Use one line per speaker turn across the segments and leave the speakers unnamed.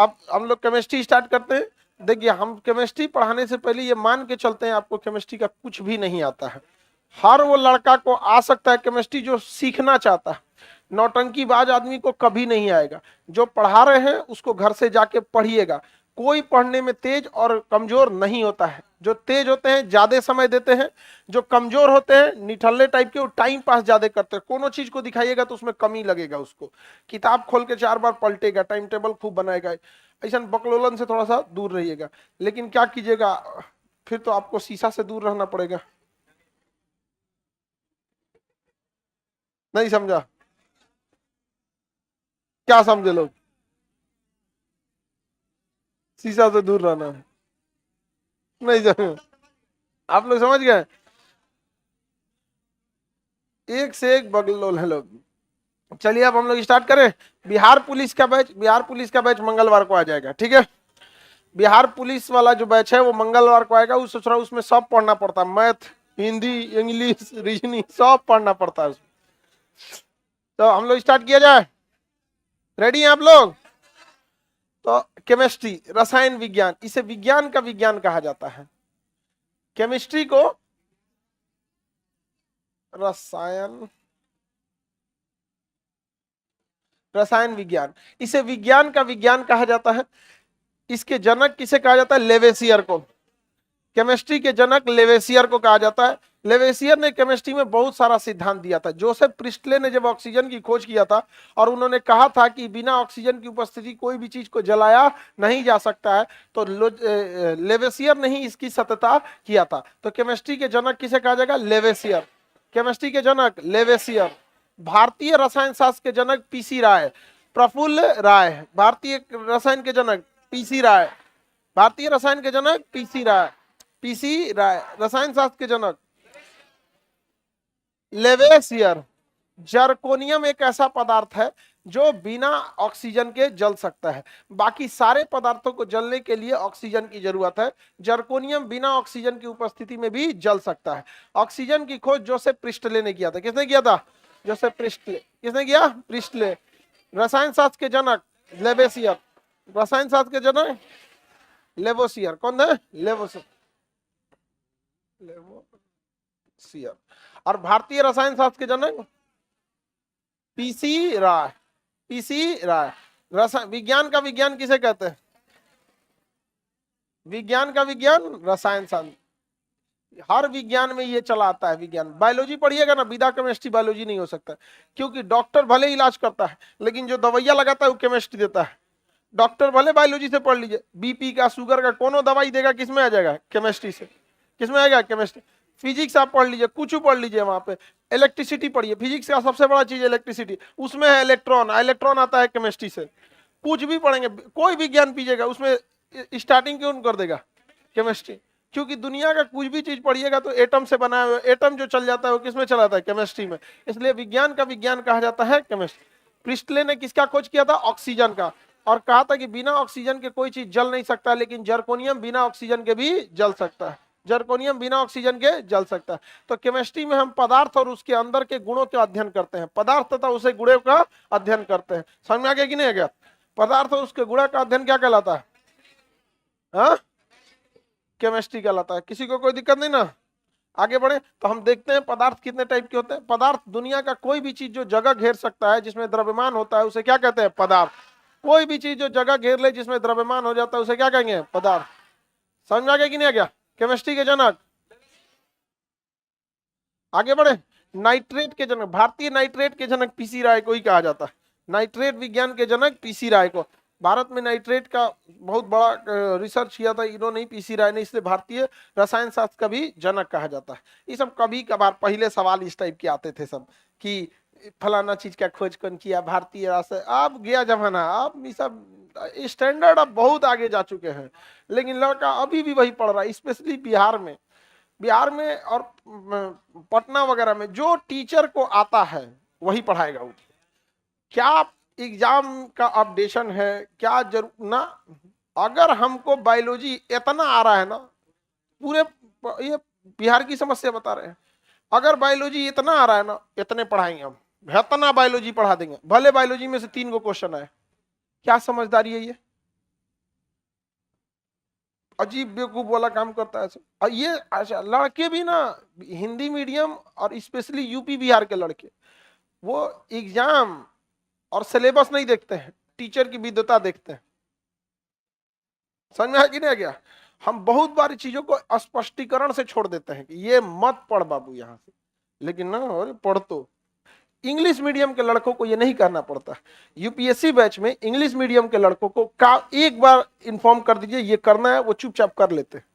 अब हम लोग केमिस्ट्री स्टार्ट करते हैं। देखिए, हम केमिस्ट्री पढ़ाने से पहले ये मान के चलते हैं आपको केमिस्ट्री का कुछ भी नहीं आता है। हर वो लड़का को आ सकता है केमिस्ट्री जो सीखना चाहता है। नौटंकीबाज आदमी को कभी नहीं आएगा। जो पढ़ा रहे हैं उसको घर से जाके पढ़िएगा। कोई पढ़ने में तेज और कमजोर नहीं होता है। जो तेज होते हैं ज्यादा समय देते हैं, जो कमजोर होते हैं निठल्ले टाइप के, वो टाइम पास ज्यादा करते हैं। कोनो चीज को दिखाइएगा तो उसमें कमी लगेगा, उसको किताब खोल के 4 बार पलटेगा, टाइम टेबल खूब बनाएगा। ऐसा बकलोलन से थोड़ा सा दूर रहिएगा। लेकिन क्या कीजिएगा, फिर तो आपको शीशा से दूर रहना पड़ेगा। नहीं समझा? क्या समझे लोग? शीशा से दूर रहना है? नहीं समझे? आप लोग समझ गए? एक से एक बगलोल है लोग। चलिए अब हम लोग स्टार्ट करें। बिहार पुलिस का बैच मंगलवार को आ जाएगा, ठीक है? बिहार पुलिस वाला जो बैच है वो मंगलवार को आएगा। उस सोच रहा हूँ उसमें सब पढ़ना पड़ता है, मैथ, हिंदी, इंग्लिश, रीजनिंग सब पढ़ना पड़ता है उसमें। तो हम लोग स्टार्ट किया जाए? रेडी हैं आप लोग? तो केमिस्ट्री, रसायन विज्ञान, इसे विज्ञान का विज्ञान कहा जाता है। केमिस्ट्री को रसायन रसायन विज्ञान, इसे विज्ञान का विज्ञान कहा जाता है। इसके जनक किसे कहा जाता है? लेवेसियर को। केमिस्ट्री के जनक लेवेसियर को कहा जाता है। लेवेसियर ने केमिस्ट्री में बहुत सारा सिद्धांत दिया था। जोसेफ प्रिस्टले ने जब ऑक्सीजन की खोज किया था और उन्होंने कहा था कि बिना ऑक्सीजन की उपस्थिति कोई भी चीज को जलाया नहीं जा सकता है, तो लेवेसियर ने ही इसकी सत्यता किया था। तो केमिस्ट्री के जनक किसे कहा जाएगा? लेवेसियर। केमिस्ट्री के जनक लेवेसियर। भारतीय रसायन शास्त्र के जनक पीसी राय, प्रफुल्ल राय। भारतीय रसायन के जनक पीसी राय। भारतीय रसायन के जनक पीसी राय। पीसी राय। रसायन शास्त्र के जनक लेवेसियर। जर्कोनियम एक ऐसा पदार्थ है जो बिना ऑक्सीजन के जल सकता है। बाकी सारे पदार्थों को जलने के लिए ऑक्सीजन की जरूरत है। जर्कोनियम बिना ऑक्सीजन की उपस्थिति में भी जल सकता है। ऑक्सीजन की खोज जोसेफ प्रिस्टले ने किया था। किसने किया था? Joseph Presley. किसने किया? प्रिस्टले। रसायन शास्त्र के जनक लेवेसियर। रसायन शास्त्र के जनक लेवोसियर। कौन है? लेवोसियर। लेवोसियर। और भारतीय रसायन शास्त्र के जनक पीसी राय। पीसी राय। विज्ञान का विज्ञान किसे कहते हैं? विज्ञान का विज्ञान रसायन शास्त्र। हर विज्ञान में ये चला आता है। विज्ञान, बायोलॉजी पढ़िएगा ना, विदा केमिस्ट्री बायोलॉजी नहीं हो सकता। क्योंकि डॉक्टर भले इलाज करता है लेकिन जो दवाइयां लगाता है वो केमिस्ट्री देता है। डॉक्टर भले बायोलॉजी से पढ़ लीजिए, बीपी का, शुगर का कोनो दवाई देगा किसमें आ जाएगा? केमिस्ट्री से। किसमें आएगा? केमिस्ट्री। फिजिक्स आप पढ़ लीजिए, कुछ पढ़ लीजिए, वहां पे इलेक्ट्रिसिटी पढ़िए। फिजिक्स का सबसे बड़ा चीज इलेक्ट्रिसिटी, उसमें है इलेक्ट्रॉन। इलेक्ट्रॉन आता है केमिस्ट्री से। कुछ भी पढ़ेंगे, कोई विज्ञान पीजिएगा उसमें स्टार्टिंग क्यों कर देगा? केमिस्ट्री। क्योंकि दुनिया का कुछ भी चीज पढ़िएगा तो एटम से बना हुआ। एटम जो चल जाता है वो किसमें चला जाता है? केमिस्ट्री में। इसलिए विज्ञान का विज्ञान कहा जाता है केमिस्ट्री। प्रिस्टले ने किसका खोज किया था? ऑक्सीजन का। और कहा था कि बिना ऑक्सीजन के कोई चीज जल नहीं सकता, लेकिन जर्कोनियम बिना ऑक्सीजन के भी जल सकता है। जर्कोनियम बिना ऑक्सीजन के जल सकता है। तो केमिस्ट्री में हम पदार्थ और उसके अंदर के गुणों का अध्ययन करते हैं। पदार्थ तथा उसे गुणों का अध्ययन करते हैं। समझ में आ गया कि नहीं आ गया? पदार्थ और उसके गुणों का अध्ययन क्या कहलाता है? हाँ, केमिस्ट्री कहलाता है। किसी को कोई दिक्कत नहीं ना? आगे बढ़े तो हम देखते हैं पदार्थ कितने टाइप के होते हैं। पदार्थ दुनिया का कोई भी चीज जो जगह घेर सकता है, जिसमें द्रव्यमान होता है, उसे क्या कहते हैं? पदार्थ। कोई भी चीज जो जगह घेर ले जिसमें द्रव्यमान हो जाता है उसे क्या कहेंगे? पदार्थ। समझ में आ गया कि नहीं आ गया? केमिस्ट्री के जनक। आगे बढ़े। नाइट्रेट के जनक, भारतीय नाइट्रेट के जनक पीसी राय को ही कहा जाता है। नाइट्रेट विज्ञान के जनक पीसी राय को। भारत में नाइट्रेट का बहुत बड़ा रिसर्च किया था इन्होंने ही, पीसी राय ने, इसलिए भारतीय रसायन शास्त्र का भी जनक कहा जाता है। ये सब कभी कभार पहले सवाल इस टाइप के आते थे सब कि फलाना चीज का खोज कौन किया? भारतीय रसायन। अब गया जमाना, अब ये सब स्टैंडर्ड अब बहुत आगे जा चुके हैं। लेकिन लड़का अभी भी वही पढ़ रहा है, स्पेशली बिहार में। बिहार में और पटना वगैरह में जो टीचर को आता है वही पढ़ाएगा वो। क्या एग्जाम का अपडेशन है? क्या जरूर ना। अगर हमको बायोलॉजी इतना आ रहा है ना, पूरे ये बिहार की समस्या बता रहे हैं, अगर बायोलॉजी इतना आ रहा है ना, इतने पढ़ाएंगे हम, इतना बायोलॉजी पढ़ा देंगे, भले बायोलॉजी में से 3 गो क्वेश्चन आए। क्या समझदारी है ये? अजीब बेवकूफ वाला काम करता है सब। और ये अच्छा, लड़के भी ना हिंदी मीडियम और स्पेशली यूपी बिहार के लड़के, वो एग्जाम और सिलेबस नहीं देखते हैं, टीचर की विद्वता देखते हैं। समझ में आ कि नहीं गया? हम बहुत बारी चीजों को स्पष्टीकरण से छोड़ देते हैं कि ये मत पढ़ बाबू यहां से, लेकिन ना अरे पढ़ तो। इंग्लिश मीडियम के लड़कों को ये नहीं करना पड़ता। यूपीएससी बैच में इंग्लिश मीडियम के लड़कों को एक बार इन्फॉर्म कर दीजिए ये करना है, वो चुपचाप कर लेते हैं।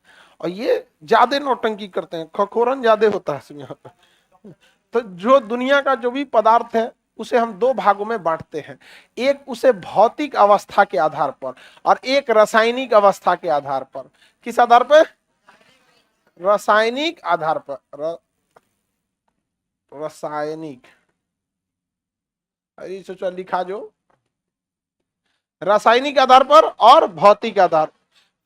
और ये ज्यादा नौटंकी करते हैं, खखोरन ज्यादा होता है यहाँ पे। तो जो दुनिया का जो भी पदार्थ है उसे हम दो भागों में बांटते हैं, एक उसे भौतिक अवस्था के आधार पर और एक रासायनिक अवस्था के आधार पर। किस आधार पर? रासायनिक आधार पर। रासायनिक, अरे सोचा लिखा जो, रासायनिक आधार पर और भौतिक आधार,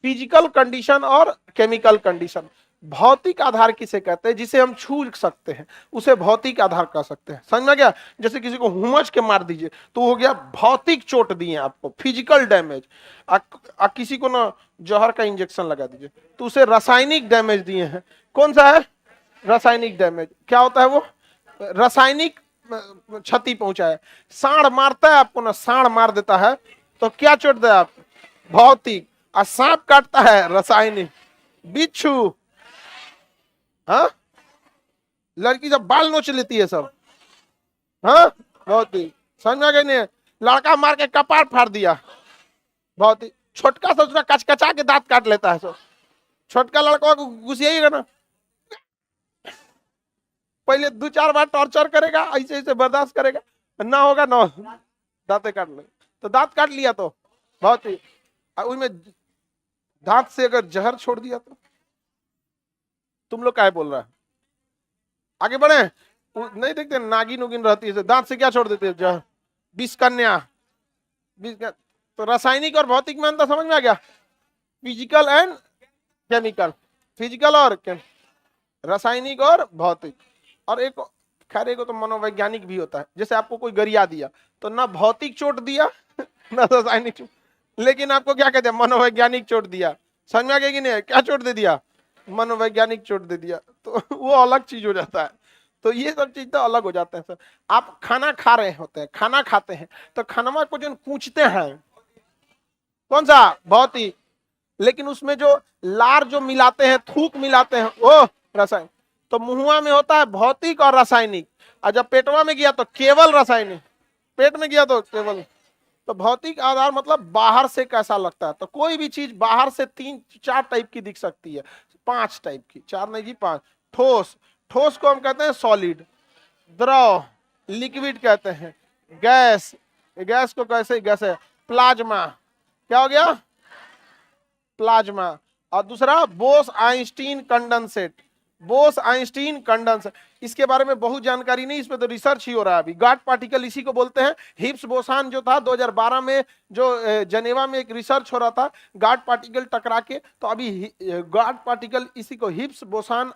फिजिकल कंडीशन और केमिकल कंडीशन। भौतिक आधार किसे कहते हैं? जिसे हम छू सकते हैं उसे भौतिक आधार कह सकते हैं। समझ में गया? जैसे किसी को हुमच के मार दीजिए तो हो गया भौतिक चोट दिए आपको, फिजिकल डैमेज। किसी को ना जहर का इंजेक्शन लगा दीजिए तो उसे रासायनिक डैमेज दिए हैं। कौन सा है? रासायनिक डैमेज। क्या होता है वो? रासायनिक क्षति पहुंचाए। सांड मारता है आपको ना, सांड मार देता है तो क्या चोट दे आप? भौतिक। और सांप काटता है, रासायनिक। बिच्छू, हाँ, लड़की जब बाल नोच लेती है सब, हाँ, भौतिक। समझ में आ गई? नहीं, लड़का मार के कपार फाड़ दिया, भौतिक। छोटका सा उसका कचकचा के दांत काट लेता है सब, छोटका लड़का को घुसिएगा ना, पहले 2-4 बार टॉर्चर करेगा, ऐसे ऐसे बर्दाश्त करेगा, ना होगा ना, दांते काट ले। तो दांत काट लिया तो भौतिक। उसमें दांत से अगर जहर छोड़ दिया तो? तुम लोग क्या बोल रहा है? आगे बढ़े। नहीं देखते नागिन उगिन रहती है, दांत से क्या छोड़ देते हैं? जहर, विष कन्या। तो रासायनिक और भौतिक में अंतर समझ में आ गया? फिजिकल एंड केमिकल, फिजिकल और रासायनिक और भौतिक। और एक खैर एक तो मनोवैज्ञानिक भी होता है। जैसे आपको कोई गरिया दिया तो ना भौतिक चोट दिया ना रासायनिक चोट, लेकिन आपको क्या कहते हैं? मनोवैज्ञानिक चोट दिया। समझ में आ गया कि नहीं? क्या चोट दे दिया? मनोवैज्ञानिक चोट दे दिया, तो वो अलग चीज हो जाता है। तो ये सब चीज तो अलग हो जाते हैं सर। आप खाना खा रहे होते हैं, खाना खाते हैं तो खाना को जो कूचते हैं, कौन सा? भौतिक। लेकिन उसमें जो लार जो मिलाते हैं, थूक मिलाते हैं, वो रासायनिक। तो मुहुआ में होता है भौतिक और रासायनिक, और जब पेटवा में गया तो केवल रासायनिक, पेट में गया तो केवल। तो भौतिक आधार मतलब बाहर से कैसा लगता है। तो कोई भी चीज बाहर से 3-4 टाइप की दिख सकती है, 5 टाइप की, 4 नहीं जी 5। ठोस, ठोस को हम कहते हैं सॉलिड। द्रव, लिक्विड कहते हैं। गैस, गैस को कैसे? गैस है। प्लाज्मा, क्या हो गया? प्लाज्मा। और दूसरा Bose Einstein condensate, Bose Einstein condensate. इसके बारे में बहुत जानकारी नहीं, इसमें तो रिसर्च ही हो रहा है अभी। गाड पार्टिकल इसी को बोलते हैं। हिप्स बोसान जो था 2012 में, जो जनेवा में एक रिसर्च हो रहा था गाड पार्टिकल टकरा के, तो अभी गाड पार्टिकल इसी को हिप्स boson,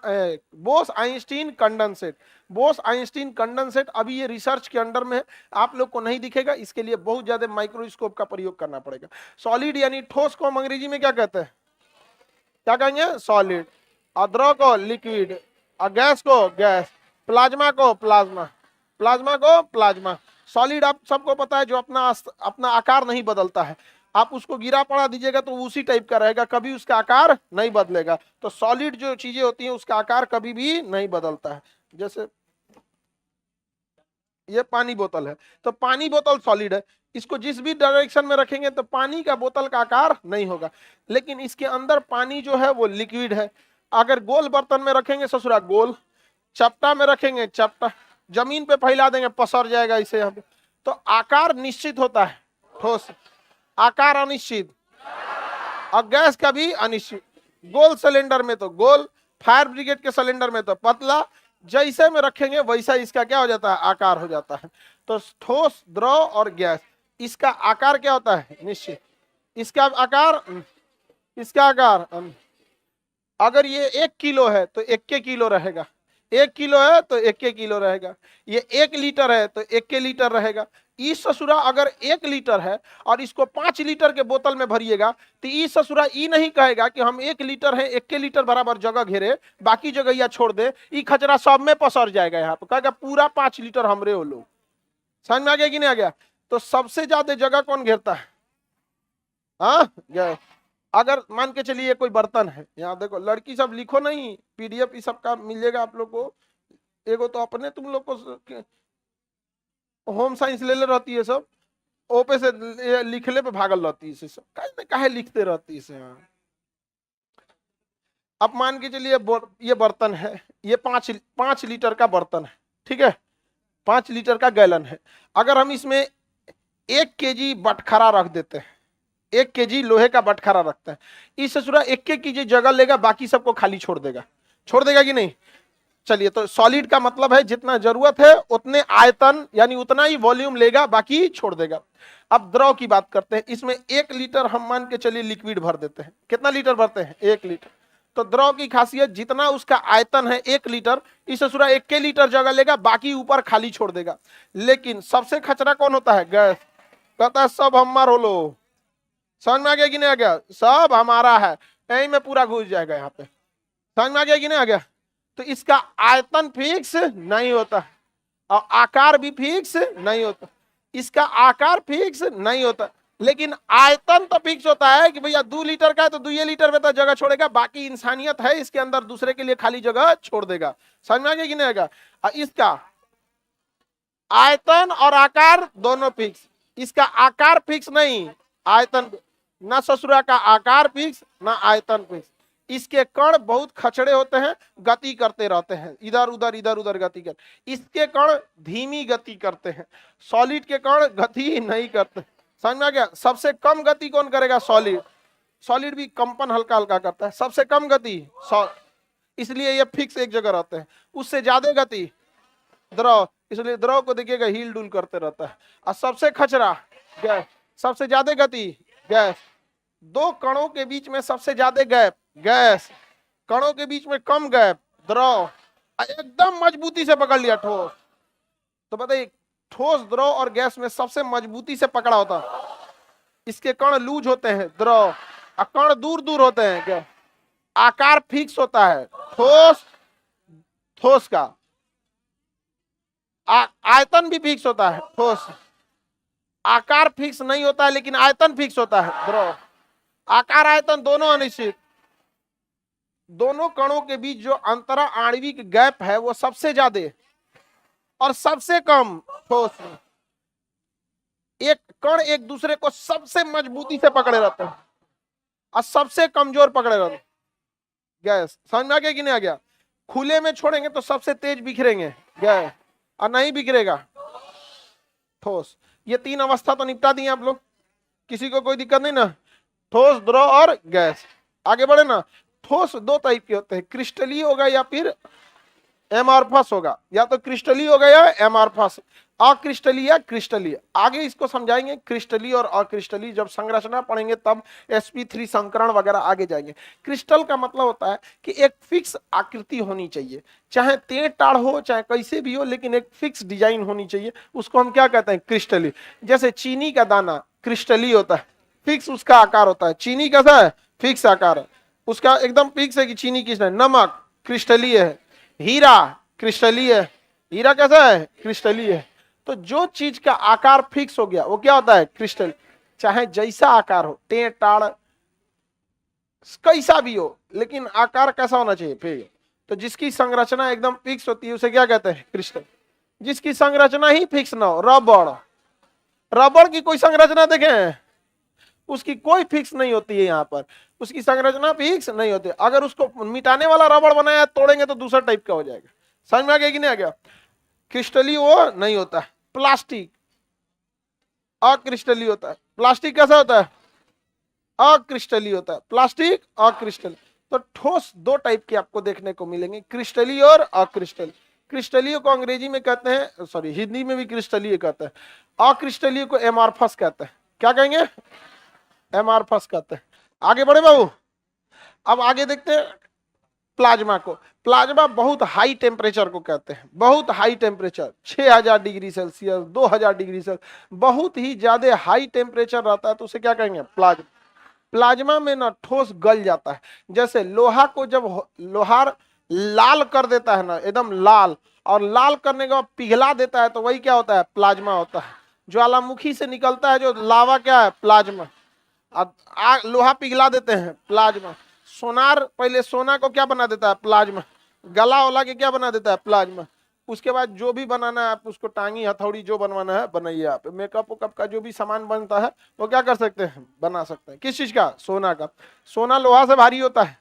Bose Einstein condensate, Bose Einstein condensate अभी ये रिसर्च के अंडर में है। आप लोग को नहीं दिखेगा, इसके लिए बहुत ज्यादा माइक्रोस्कोप का प्रयोग करना पड़ेगा। सॉलिड यानी ठोस को हम अंग्रेजी में क्या कहते हैं? क्या कहेंगे? सॉलिड। और द्रव को लिक्विड, और गैस को गैस, प्लाज्मा को प्लाज्मा, प्लाज्मा को प्लाज्मा। सॉलिड आप सबको पता है जो अपना आकार नहीं बदलता है। आप उसको गिरा पड़ा दीजिएगा तो उसी टाइप का रहेगा, कभी उसका आकार नहीं बदलेगा। तो सॉलिड जो चीजें होती हैं उसका आकार कभी भी नहीं बदलता है। जैसे ये पानी बोतल है, तो पानी बोतल सॉलिड है, इसको जिस भी डायरेक्शन में रखेंगे तो पानी का बोतल का आकार नहीं होगा। लेकिन इसके अंदर पानी जो है वो लिक्विड है। अगर गोल बर्तन में रखेंगे ससुरा गोल, चपटा में रखेंगे चपटा, जमीन पे फैला देंगे पसर जाएगा इसे यहाँ पे। तो आकार निश्चित होता है ठोस, आकार अनिश्चित, और गैस का भी अनिश्चित। गोल सिलेंडर में तो गोल, फायर ब्रिगेड के सिलेंडर में तो पतला, जैसे में रखेंगे वैसा इसका क्या हो जाता है? आकार हो जाता है। तो ठोस, द्रव और गैस, इसका आकार क्या होता है? निश्चित। इसका आकार, इसका आकार, अगर ये 1 किलो है तो 1 किलो रहेगा, 1 किलो है तो 1 किलो रहेगा, ये 1 लीटर है तो 1 लीटर रहेगा। ई ससुरा अगर 1 लीटर है और इसको 5 लीटर के बोतल में भरिएगा तो ई ससुरा ई नहीं कहेगा कि हम 1 लीटर है 1 लीटर बराबर जगह घेरे, बाकी जगह या छोड़ दे, ई खचरा सब में पसर जाएगा, यहाँ पे कहेगा पूरा 5 लीटर हमरे हो लो। समझ में आ गया कि नहीं आ गया? तो सबसे ज्यादा जगह कौन घेरता है? हाँ, अगर मान के चलिए कोई बर्तन है, यहाँ देखो लड़की सब लिखो नहीं, पीडीएफ इस सब का मिलेगा आप लोग को। एगो तो अपने तुम लोग को होम साइंस ले ले रहती है सब, ओपे से लिखले पे भागल रहती है सब, काहे लिखते रहती है। हाँ, अब मान के चलिए ये बर्तन है, ये 5 लीटर का बर्तन है, ठीक है, 5 लीटर का गैलन है। अगर हम इसमें 1 केजी बटखरा रख देते हैं, 1 केजी लोहे का बटखरा रखते हैं, इस ससुरा 1 केजी जगह लेगा, बाकी सबको खाली छोड़ देगा कि नहीं? चलिए, तो सॉलिड का मतलब है जितना जरूरत है उतने आयतन यानी उतना ही वॉल्यूम लेगा, बाकी छोड़ देगा। अब द्रव की बात करते हैं, इसमें 1 लीटर हम मान के चलिए लिक्विड भर देते हैं। कितना लीटर भरते हैं? 1 लीटर। तो द्रव की खासियत जितना उसका आयतन है 1 लीटर, इस ससुरा 1 लीटर जगह लेगा, बाकी ऊपर खाली छोड़ देगा। लेकिन सबसे खचरा कौन होता है? गैस। कहता है सब हमार हो लो। समझ में आ गया कि नहीं आ गया? सब हमारा है, यही में पूरा घुस जाएगा यहाँ पे। समझ में आ गया कि नहीं आ गया? तो इसका आयतन फिक्स नहीं होता और आकार भी फिक्स नहीं होता, इसका आकार फिक्स नहीं होता, लेकिन आयतन तो फिक्स होता है कि भैया 2 लीटर का है तो 2 लीटर में तो जगह छोड़ेगा, बाकी इंसानियत है इसके अंदर, दूसरे के लिए खाली जगह छोड़ देगा। समझ में आ गया कि नहीं आएगा? इसका आयतन और आकार दोनों फिक्स, इसका आकार फिक्स नहीं, आयतन ना ससुरा का आकार फिक्स ना आयतन फिक्स। इसके कण बहुत खचड़े होते हैं, गति करते रहते हैं, इधर उधर गति कर। इसके कण धीमी गति करते हैं, सॉलिड के कण गति नहीं करते। समझ में आ गया? सबसे कम गति कौन करेगा? सॉलिड। सॉलिड भी कंपन हल्का हल्का करता है, सबसे कम गति इसलिए ये फिक्स एक जगह रहते हैं। उससे ज्यादा गति द्रव, इसलिए द्रव को देखिएगा हिल डुल करते रहता है। और सबसे खचरा गैस, सबसे ज्यादा गति गैस। 2 कणों के बीच में सबसे ज्यादा गैप गैस, कणों के बीच में कम गैप द्रव। एकदम मजबूती से पकड़ लिया ठोस, तो बताइए ठोस, द्रव और गैस में सबसे मजबूती से पकड़ा होता है। इसके कण लूज होते हैं द्रव, और कण दूर दूर होते हैं गैस। आकार फिक्स होता है ठोस का, आयतन भी फिक्स होता है ठोस। आकार फिक्स नहीं होता है लेकिन आयतन फिक्स होता है द्रव। आकार आयतन दोनों अनिश्चित। दोनों कणों के बीच जो अंतरा आणविक गैप है वो सबसे ज्यादा और सबसे कम ठोस। एक कण एक दूसरे को सबसे मजबूती से पकड़े रहते हैं और सबसे कमजोर पकड़े रहते हैं गैस। समझ में आ गया कि नहीं आ गया? खुले में छोड़ेंगे तो सबसे तेज बिखरेंगे गैस, और नहीं बिखरेगा ठोस। ये 3 अवस्था तो निपटा दिए आप लोग, किसी को कोई दिक्कत नहीं ना? ठोस, द्रव और गैस। आगे बढ़े ना। ठोस 2 टाइप के होते हैं, क्रिस्टलीय होगा या फिर एमॉर्फस होगा, या तो क्रिस्टलीय होगा या एमॉर्फस। अक्रिस्टलीय, क्रिस्टलीय आगे इसको समझाएंगे। क्रिस्टलीय और अक्रिस्टलीय जब संरचना पढ़ेंगे तब sp3 संकरण वगैरह आगे जाएंगे। क्रिस्टल का मतलब होता है कि एक फिक्स आकृति होनी चाहिए, चाहे टेढ़ टाढ़ हो चाहे कैसे भी हो, लेकिन एक फिक्स डिजाइन होनी चाहिए, उसको हम क्या कहते हैं? क्रिस्टलीय। जैसे चीनी का दाना क्रिस्टलीय होता है, फिक्स उसका आकार होता है। चीनी कैसा है? फिक्स आकार है उसका, एकदम फिक्स है कि चीनी किस है। नमक क्रिस्टलीय है, हीरा क्रिस्टलीय है। हीरा कैसा है? क्रिस्टलीय है। तो जो चीज का आकार फिक्स हो गया वो क्या होता है? क्रिस्टल। चाहे जैसा आकार हो, टेढ़ टाढ़ कैसा भी हो, लेकिन आकार कैसा होना चाहिए? फिर तो जिसकी संरचना एकदम फिक्स होती है उसे क्या कहते हैं? क्रिस्टल। जिसकी संरचना ही फिक्स ना हो, रबड़। रबड़ की कोई संरचना देखें, उसकी कोई फिक्स नहीं होती है, यहाँ पर उसकी संरचना फिक्स नहीं होती। अगर उसको मिटाने वाला रबड़ बनाया तोड़ेंगे तो दूसरा टाइप का हो जाएगा। समझ में आ गया कि नहीं आ गया? क्रिस्टलीय वो नहीं होता है। प्लास्टिक अक्रिस्टलीय होता है। प्लास्टिक कैसा होता है? अक्रिस्टलीय होता है। प्लास्टिक अक्रिस्टल। तो ठोस 2 टाइप के आपको देखने को मिलेंगे, क्रिस्टलीय और अक्रिस्टल। क्रिस्टलीय को अंग्रेजी में कहते हैं, सॉरी हिंदी में भी क्रिस्टलीय कहते हैं। अक्रिस्टलीय को एमॉर्फस कहते हैं। क्या कहेंगे? एमॉर्फस कहते हैं। आगे बढ़े बाबू, अब आगे देखते हैं। प्लाज्मा को। प्लाज्मा बहुत हाई टेम्परेचर को कहते हैं, बहुत high temperature, 6000 degree Celsius, 2000 degree Celsius, बहुत ही ज्यादा हाई टेम्परेचर रहता है तो उसे क्या कहेंगे? प्लाज्मा। प्लाज्मा में ना ठोस गल जाता है, जैसे लोहा को जब लोहार लाल कर देता है ना, एकदम लाल, और लाल करने के बाद पिघला देता है तो वही क्या होता है? प्लाज्मा होता है। ज्वालामुखी से निकलता है जो लावा, क्या है? प्लाज्मा। लोहा पिघला देते हैं, प्लाज्मा। सोनार पहले सोना को क्या बना देता है? प्लाज्मा। गला वाला के क्या बना देता है? प्लाज्मा। उसके बाद जो भी बनाना है आप उसको, टांगी हथौड़ी जो बनवाना है बनाइए आप। मेकअप वेकअप का जो भी सामान बनता है वो क्या कर सकते हैं? बना सकते हैं। किस चीज का? सोना का। सोना लोहा से भारी होता है।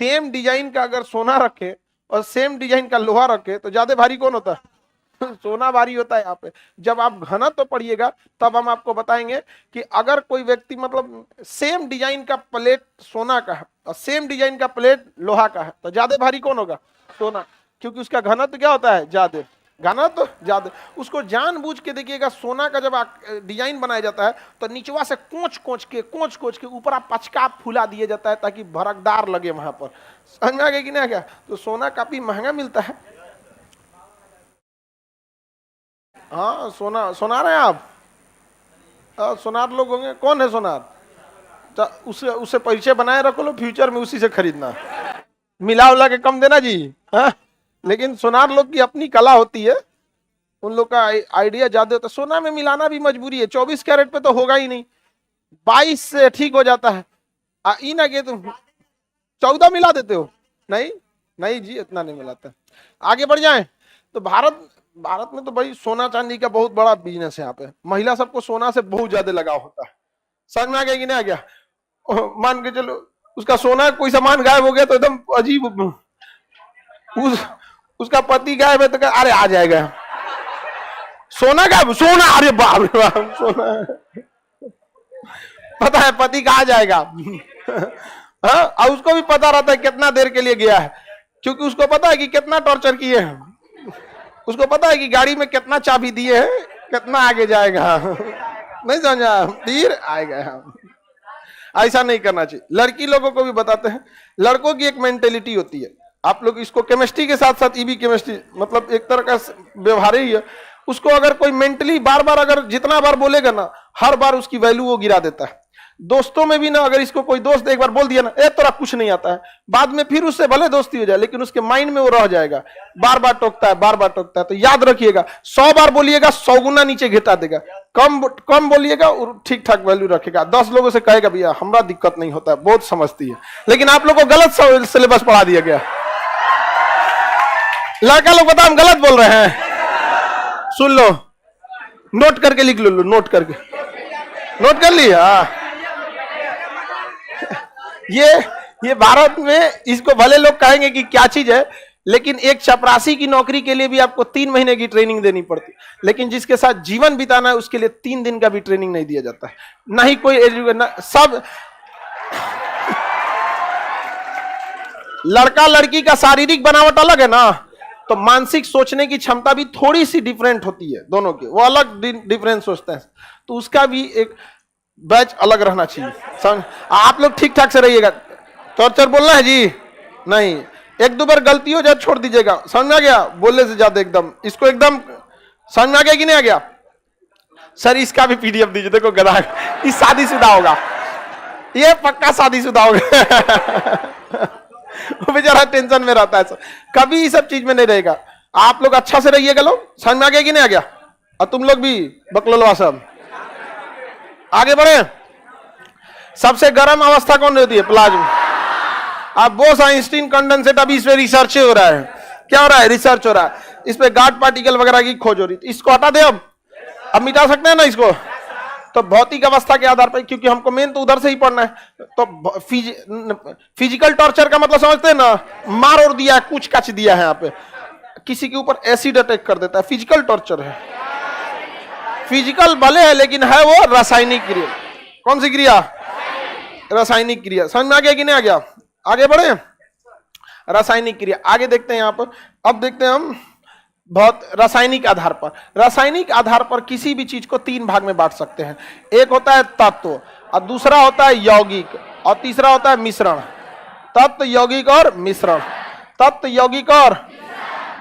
सेम डिजाइन का अगर सोना रखे और सेम डिजाइन का लोहा रखे तो ज्यादा भारी कौन होता है? सोना भारी होता है। यहाँ पे जब आप घनत्व तो पढ़िएगा तब हम आपको बताएंगे कि अगर कोई व्यक्ति मतलब सेम डिजाइन का प्लेट सोना का है और सेम डिजाइन का प्लेट लोहा का है तो ज्यादा भारी कौन होगा? सोना, क्योंकि उसका घनत्व क्या होता है? ज्यादा। घनत्व ज्यादा। उसको जानबूझ के देखिएगा, सोना का जब डिजाइन बनाया जाता है तो नीचवा से कोच कोच के ऊपर आप पचका फूला दिया जाता है ताकि भड़कदार लगे वहां पर। समझ में आ गया कि नहीं आ गया? तो सोना काफी महंगा मिलता है। हाँ, सोनार है आप? सोनार लोग होंगे। कौन है सोनार? तो उसे परिचय बनाए रखो लो, फ्यूचर में उसी से खरीदना, मिला उला के कम देना जी। हाँ, लेकिन सोनार लोग की अपनी कला होती है, उन लोग का आइडिया ज्यादा होता है। सोना में मिलाना भी मजबूरी है, 24 कैरेट पे तो होगा ही नहीं, 22 से ठीक हो जाता है। इन आगे तुम 14 मिला देते हो? नहीं नहीं जी, इतना नहीं मिलाता। आगे बढ़ जाए तो भारत में तो भाई सोना चांदी का बहुत बड़ा बिजनेस है। यहाँ पे महिला सबको सोना से बहुत ज्यादा लगाव होता है। समझ में आ गया कि नहीं आ गया? मान के चलो उसका सोना कोई सामान गायब हो गया तो एकदम अजीब, उसका पति गायब है तो अरे आ जाएगा सोना गायब, सोना, अरे बाप रे बाप, सोना पता है पति कहाँ जाएगा। हाँ, और उसको भी पता रहता है कितना देर के लिए गया है, क्योंकि उसको पता है कि कितना टॉर्चर किए हैं, उसको पता है कि गाड़ी में कितना चाबी दिए हैं, कितना आगे जाएगा। नहीं समझा? तीर आएगा। ऐसा नहीं करना चाहिए। लड़की लोगों को भी बताते हैं, लड़कों की एक मेंटेलिटी होती है, आप लोग इसको केमिस्ट्री के साथ साथ ईबी केमिस्ट्री मतलब एक तरह का व्यवहार ही है। उसको अगर कोई मेंटली बार बार अगर जितना बार बोलेगा ना, हर बार उसकी वैल्यू वो गिरा देता है। दोस्तों में भी ना, अगर इसको कोई दोस्त एक बार बोल दिया ना, ए तोरा कुछ नहीं आता है, बाद में फिर उससे भले दोस्ती हो जाए लेकिन उसके माइंड में वो रह जाएगा, बार बार टोकता है, बार बार टोकता है। तो याद रखिएगा, 100 बार बोलिएगा 100 गुना नीचे घिटा देगा, कम बोलिएगा और ठीक ठाक वैल्यू रखेगा। 10 लोगों से कहेगा भैया हमरा दिक्कत नहीं होता है, बहुत समझती है, लेकिन आप लोग को गलत सिलेबस पढ़ा दिया गया। लड़का लोग बता हम गलत बोल रहे हैं, सुन लो, नोट करके लिख लो, नोट कर लिया। ये भारत में इसको भले लोग कहेंगे कि क्या चीज है, लेकिन एक चपरासी की नौकरी के लिए भी आपको 3 महीने की ट्रेनिंग देनी पड़ती, लेकिन जिसके साथ जीवन बिताना है उसके लिए 3 दिन का भी ट्रेनिंग नहीं दिया जाता है। ना ही कोई सब लड़का लड़की का शारीरिक बनावट अलग है ना, तो मानसिक सोचने की क्षमता भी थोड़ी सी डिफरेंट होती है दोनों की, वो अलग डिफरेंट सोचते हैं, तो उसका भी एक बैच अलग रहना चाहिए। समझ? आप लोग ठीक ठाक से रहिएगा। टॉर्चर बोलना है जी नहीं, 1-2 बार गलती हो जाए छोड़ दीजिएगा। समझ में आ गया? बोलने से ज्यादा एकदम इसको एकदम समझ में आ गया कि नहीं आ गया? सर इसका भी पीडीएफ दीजिए, देखो गधा इस शादीशुदा होगा, ये पक्का शादीशुदा होगा। वो बेचारा टेंशन में रहता है, कभी इस सब चीज में नहीं रहेगा। आप लोग अच्छा से रहिएगा। लोग समझ में आ गया कि नहीं आ गया? और तुम लोग भी बकलोलवा सब आगे बढ़े। सबसे गर्म अवस्था कौन होती है? प्लाज्मा। अब बोस आइंस्टीन कंडेंसेट, अभी इस पे रिसर्च हो रहा है। क्या हो रहा है? रिसर्च हो रहा है इस पे, गार्ड पार्टिकल वगैरह की खोज हो रही है। इसको हटा दे, अब मिटा सकते हैं ना इसको? तो भौतिक अवस्था के आधार पर, क्योंकि हमको मेन तो उधर से ही पढ़ना है, तो फिजिकल टॉर्चर का मतलब समझते हैं ना? मार और दिया है, कुछ कच दिया है, यहाँ पे किसी के ऊपर एसिड अटैक कर देता है, फिजिकल टॉर्चर है। फिजिकल भले है लेकिन है वो रासायनिक क्रिया। कौन सी क्रिया? रासायनिक क्रिया। समझ में आ गया कि नहीं आ गया? आगे बढ़े। रासायनिक क्रिया आगे देखते हैं यहाँ पर। अब देखते हैं हम बहुत रासायनिक आधार पर किसी भी चीज को 3 भाग में बांट सकते हैं। एक होता है तत्व, और दूसरा होता है यौगिक, और तीसरा होता है मिश्रण। तत्व यौगिक और मिश्रण, तत्व यौगिक और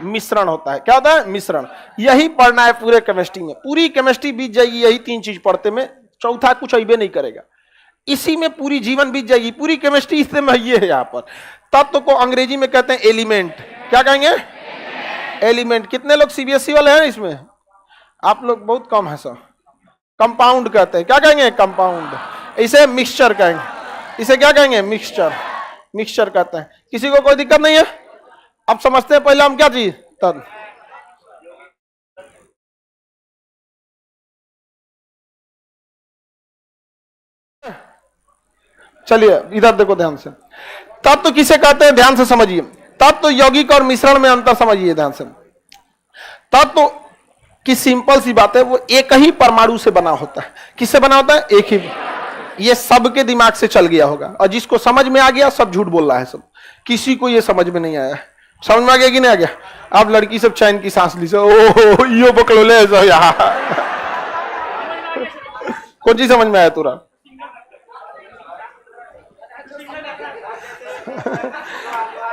मिश्रण होता है। क्या होता है? मिश्रण। यही पढ़ना है पूरे केमिस्ट्री में, पूरी केमिस्ट्री बीत जाएगी यही 3 चीज पढ़ते में, चौथा कुछ अइबे नहीं करेगा, इसी में पूरी जीवन बीत जाएगी, पूरी केमिस्ट्री इससे में ये है। यहाँ पर तत्व को अंग्रेजी में कहते हैं एलिमेंट। क्या कहेंगे? एलिमेंट। कितने लोग सीबीएसई वाले हैं इसमें? आप लोग बहुत कम है सर। कंपाउंड कहते हैं। क्या कहेंगे? कंपाउंड। इसे मिक्सचर कहेंगे। इसे क्या कहेंगे? मिक्सचर। मिक्सचर कहते हैं। किसी को कोई दिक्कत नहीं है? अब समझते हैं पहले हम क्या चीज? तत्व। चलिए इधर देखो ध्यान से। तत्व किसे कहते हैं? ध्यान से समझिए। तत्व यौगिक और मिश्रण में अंतर समझिए ध्यान से। तत्व की सिंपल सी बात है, वो एक ही परमाणु से बना होता है। किससे बना होता है? एक ही। ये सबके दिमाग से चल गया होगा, और जिसको समझ में आ गया सब झूठ बोल रहा है सब, किसी को ये समझ में नहीं आया। समझ में आ गया कि नहीं आ गया? आप लड़की सब चैन की सांस ली, ओह यो बकलोले यहाँ कौन चीज समझ में आया तुरा?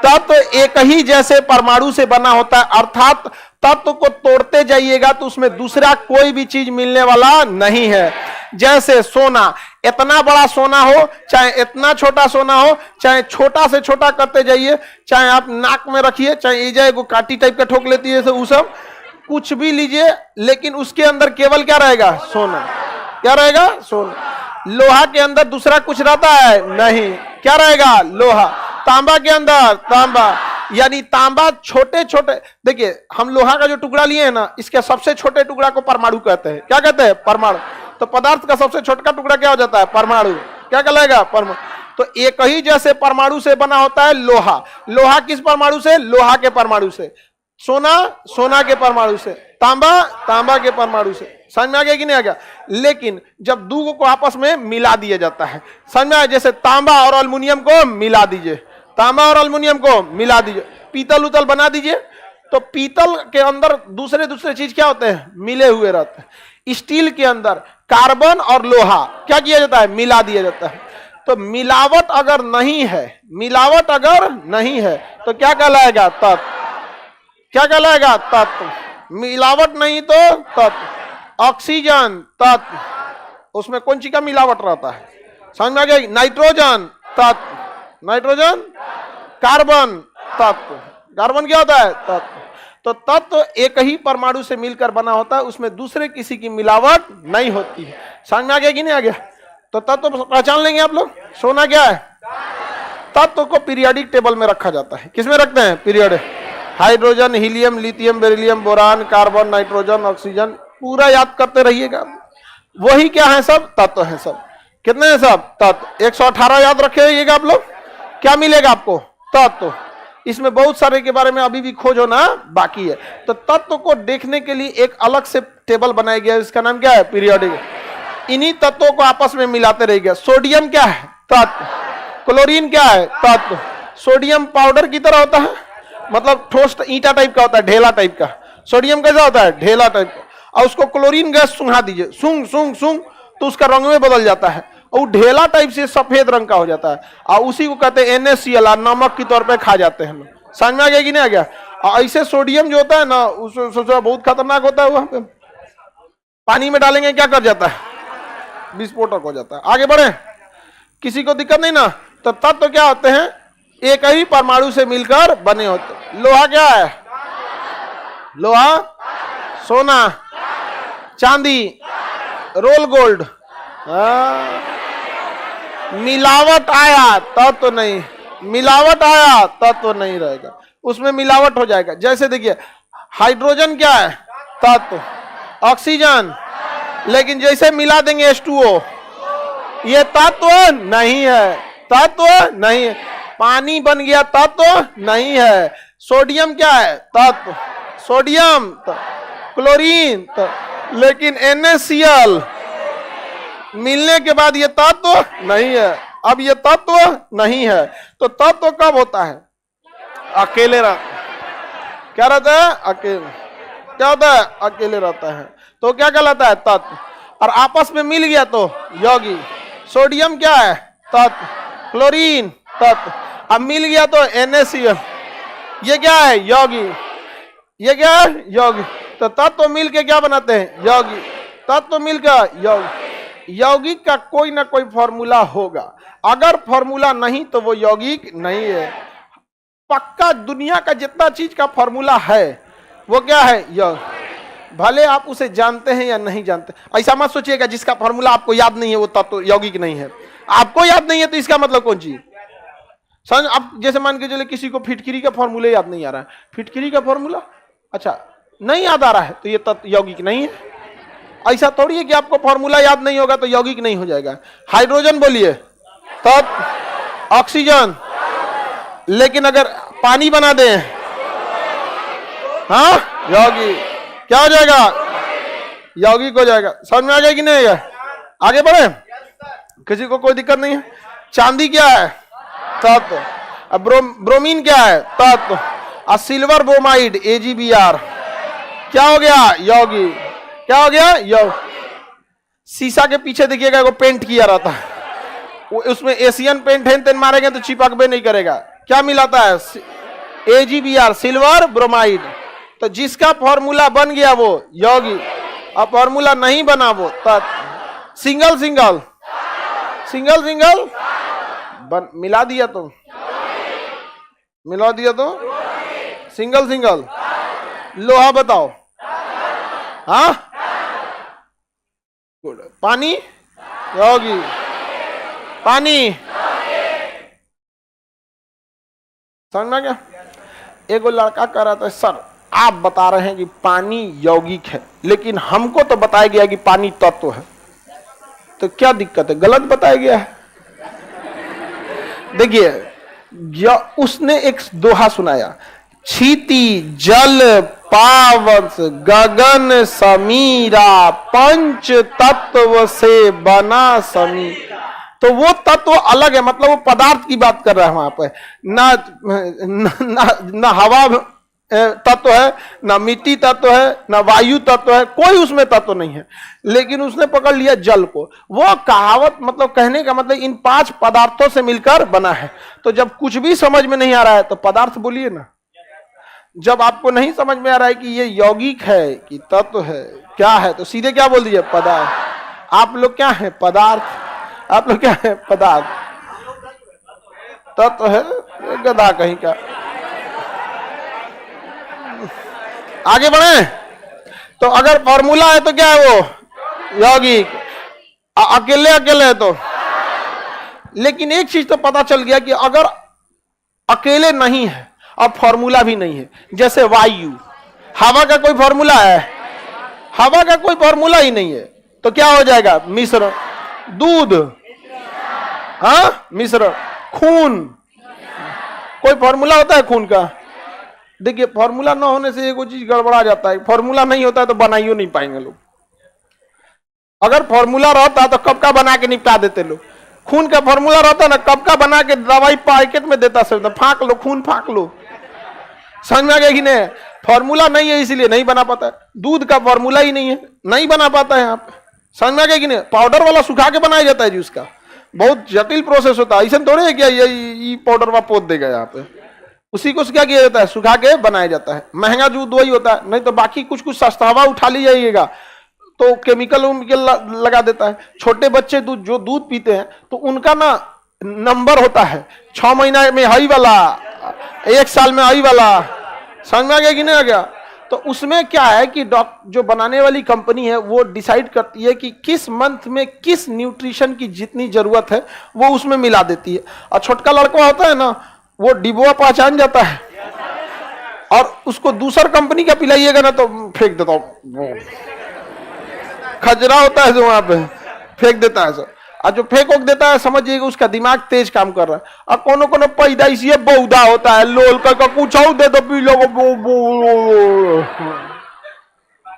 तत्व एक ही जैसे परमाणु से बना होता है, अर्थात तत्व को तोड़ते जाइएगा तो उसमें दूसरा कोई भी चीज मिलने वाला नहीं है। जैसे सोना, इतना बड़ा सोना हो चाहे इतना छोटा सोना हो, चाहे छोटा से छोटा करते जाइए, चाहे आप नाक में रखिए, चाहे ये जाए काटी टाइप का ठोक लेती है वो सब, कुछ भी लीजिए, लेकिन उसके अंदर केवल क्या रहेगा? सोना। क्या रहेगा? सोना। लोहा के अंदर दूसरा कुछ रहता है? नहीं। क्या रहेगा? लोहा। तांबा के अंदर तांबा, यानी तांबा छोटे छोटे, देखिए हम लोहा का जो टुकड़ा लिए हैं ना, इसके सबसे छोटे टुकड़ा को परमाणु कहते हैं। क्या कहते हैं? परमाणु। तो पदार्थ का सबसे छोटा टुकड़ा क्या हो जाता है? परमाणु। क्या कहलाएगा? परमाणु। तो एक ही जैसे परमाणु से बना होता है लोहा। लोहा किस परमाणु से? लोहा के परमाणु से। सोना, सोना के परमाणु से। तांबा, तांबा के परमाणु से। समझ में आ गया कि नहीं आ गया? लेकिन जब दो को आपस में मिला दिया जाता है, समझ में आया? जैसे तांबा और एल्युमिनियम को मिला दीजिए, तांबा और एल्युमिनियम को मिला दीजिए, पीतल उतल बना दीजिए, तो पीतल के अंदर दूसरे दूसरे चीज क्या होते हैं? मिले हुए रहते हैं। स्टील के अंदर कार्बन और लोहा क्या किया जाता है? मिला दिया जाता है। तो मिलावट अगर नहीं है, मिलावट अगर नहीं है तो क्या कहलाएगा? तत्व। क्या कहलाएगा? तत्व। मिलावट नहीं तो तत्व। ऑक्सीजन तत्व, उसमें कौन चीज का मिलावट रहता है? समझ में आ गया? नाइट्रोजन तत्व, नाइट्रोजन। कार्बन तत्व, कार्बन क्या होता है? तत्व। तो तत्व एक ही परमाणु से मिलकर बना होता है, उसमें दूसरे किसी की मिलावट नहीं होती है। समझ में आ गया कि नहीं आ गया? तो तत्व पहचान लेंगे आप लोग। सोना क्या है? तत्व को पीरियोडिक टेबल में रखा जाता है। किसमें रखते हैं? Periodic. Hydrogen, helium, lithium, beryllium, boron, carbon, nitrogen, oxygen, पूरा याद करते रहिएगा। वही क्या है? सब तत्व है। सब कितने हैं? सब तत्व। 118 याद रखिएगा आप लोग। क्या मिलेगा आपको? तत्व। इसमें बहुत सारे के बारे में अभी भी खोज होना बाकी है। तो तत्व को देखने के लिए एक अलग से टेबल बनाया गया, इसका नाम क्या है? पीरियोडिक। इन्हीं तत्वों को आपस में मिलाते रहिएगा। सोडियम क्या है? तत्व। क्लोरीन क्या है? तत्व। सोडियम पाउडर की तरह होता है, मतलब ठोस ईंटा टाइप का होता है, ढेला टाइप का। सोडियम कैसा होता है? ढेला टाइप का। और उसको क्लोरीन गैस सुंघा दीजिए, सूंघ सूंघ सूंघ, तो उसका रंग में बदल जाता है, और ढेला टाइप से सफेद रंग का हो जाता है, और उसी को कहते हैं NaCl, नमक के तौर पे खा जाते हैं हम। समझ में आ गया कि नहीं आ गया? और ऐसे सोडियम जो होता है ना, उससे बहुत खतरनाक होता है। वहां पे पानी में डालेंगे क्या कर जाता है? विस्फोटक हो जाता है। आगे बढ़े, किसी को दिक्कत नहीं ना? तो तत्व क्या होते हैं? एक ही परमाणु से मिलकर बने होते। लोहा क्या है? लोहा, सोना, चांदी, रोल गोल्ड। मिलावट आया तब तो नहीं, मिलावट आया तब तो नहीं रहेगा, उसमें मिलावट हो जाएगा। जैसे देखिए हाइड्रोजन क्या है? तत्व। ऑक्सीजन, लेकिन जैसे मिला देंगे H2O, ये तत्व नहीं है, तत्व नहीं है। पानी बन गया, तत्व नहीं है। सोडियम क्या है? तत्व। सोडियम, क्लोरीन, लेकिन NaCl मिलने के बाद ये तत्व नहीं है। अब ये तत्व नहीं है, तो तत्व कब होता है? अकेले रहता। क्या रहता है? अकेले। क्या होता है? अकेले रहता है, तो क्या कहलाता है? तत्व। और आपस में मिल गया तो यौगिक। सोडियम क्या है? तत्व। क्लोरीन तत्व। अब मिल गया तो NaCl, ये क्या है? यौगी। ये क्या है? यौगी। तो तत्व मिल के क्या बनाते हैं? यौगी। तत्व मिलकर यौगिक। यौगिक का कोई ना कोई फॉर्मूला होगा, अगर फॉर्मूला नहीं तो वो यौगिक नहीं है। पक्का दुनिया का जितना चीज का फॉर्मूला है वो क्या है? यौगिक। भले आप उसे जानते हैं या नहीं जानते। ऐसा मत सोचिएगा जिसका फॉर्मूला आपको याद नहीं है वो तत्व यौगिक नहीं है। आपको याद नहीं है तो इसका मतलब कौन चीज समझ। अब जैसे मान के चले किसी को फिटकिरी का फॉर्मूला याद नहीं आ रहा है, फिटकिरी का फॉर्मूला अच्छा नहीं याद आ रहा है तो ये तत्व यौगिक नहीं है। ऐसा थोड़ी है कि आपको फॉर्मूला याद नहीं होगा तो यौगिक नहीं हो जाएगा। हाइड्रोजन बोलिए तत्व, ऑक्सीजन, लेकिन अगर पानी बना दें हाँ यौगिक क्या हो जाएगा? यौगिक हो जाएगा। समझ में आ गया कि नहीं आएगा? आगे बढ़े, किसी को कोई दिक्कत नहीं है। चांदी क्या है? तत्व। अब ब्रोमीन क्या है? तत्व। और सिल्वर ब्रोमाइड AgBr क्या हो गया? यौगिक। क्या हो गया? शीशा के पीछे देखिएगा वो पेंट किया रहता है, उसमें एशियन पेंट है, तेन मारेंगे तो चिपकबे नहीं करेगा। क्या मिलाता है? AgBr, silver bromide. तो जिसका फॉर्मूला बन गया वो यौगिक, और फॉर्मूला नहीं बना वो तत्व। सिंगल सिंगल सिंगल सिंगल मिला दिया तो मिला दिया तो सिंगल सिंगल। लोहा बताओ हाँ? पानी यौगिक। पानी समझना क्या? एक लड़का कह रहा था सर आप बता रहे हैं कि पानी यौगिक है, लेकिन हमको तो बताया गया कि पानी तत्व है, तो क्या दिक्कत है? गलत बताया गया है। देखिए उसने एक दोहा सुनाया, क्षिति जल पावस गगन समीरा पंच तत्व से बना समीरा। तो वो तत्व अलग है, मतलब वो पदार्थ की बात कर रहा है वहां पे। ना हवा तत्व है, ना मिट्टी तत्व है, ना वायु तत्व है, कोई उसमें तत्व नहीं है, लेकिन उसने पकड़ लिया जल को। वो कहावत मतलब कहने का मतलब इन 5 पदार्थों से मिलकर बना है। तो जब कुछ भी समझ में नहीं आ रहा है तो पदार्थ बोलिए ना। जब आपको नहीं समझ में आ रहा है कि ये यौगिक है कि तत्व है क्या है, तो सीधे क्या बोल दीजिए? पदार्थ। आप लोग क्या है? पदार्थ। आप लोग क्या है? पदार्थ। तत्व है गधा कहीं का। आगे बढ़े तो अगर फॉर्मूला है तो क्या है वो? यौगिक। अकेले अकेले है तो। लेकिन एक चीज तो पता चल गया कि अगर अकेले नहीं है और फॉर्मूला भी नहीं है, जैसे वायु, हवा का कोई फॉर्मूला है? हवा का कोई फॉर्मूला ही नहीं है, तो क्या हो जाएगा? मिश्रण। दूध हाँ मिश्रण। खून कोई फॉर्मूला होता है खून का? देखिए फॉर्मूला ना होने से एगो चीज गड़बड़ा जाता है, फॉर्मूला नहीं होता है तो बनाइयो नहीं पाएंगे लोग। अगर फॉर्मूला रहता तो कब का बना के निपटा देते लोग। खून का फॉर्मूला रहता ना कब का बना के दवाई पैकेट में देता सब, फाँक लो खून फाँक लो। समझ में आ गया कि नहीं? फॉर्मूला नहीं है इसलिए नहीं बना पाता है। दूध का फॉर्मूला ही नहीं है, नहीं बना पाता है। आप समझ में आ गया कि नहीं? पाउडर वाला सुखा के बनाया जाता है जी, उसका बहुत जटिल प्रोसेस होता है। ऐसा थोड़े है क्या ये पाउडर वा पोत देगा यहाँ पे, उसी को क्या किया जाता है? सुखा के बनाया जाता है। महंगा दूध वही होता है, नहीं तो बाकी कुछ कुछ सस्तावा उठा ली जाइएगा तो केमिकल लगा देता है। छोटे बच्चे जो दूध पीते हैं तो उनका ना नंबर होता है, 6 महीना में हाई वाला, 1 साल में हाई वाला। समझ में आ गया कि नहीं आ गया? तो उसमें क्या है कि जो बनाने वाली कंपनी है वो डिसाइड करती है कि किस मंथ में किस न्यूट्रिशन की जितनी जरूरत है वो उसमें मिला देती है। और छोटका लड़का होता है ना, वो डिब्बा पहचान जाता है और उसको दूसर कंपनी का पिलाइएगा ना तो फेंक देता हूं। खजरा होता है जो वहां पे फेंक देता है सब। और जो फेंक देता है समझिएगा उसका दिमाग तेज काम कर रहा है। और कोनो कोनो पैदाइशी बौदा होता है, लोल का कुछ दे दो पी लो।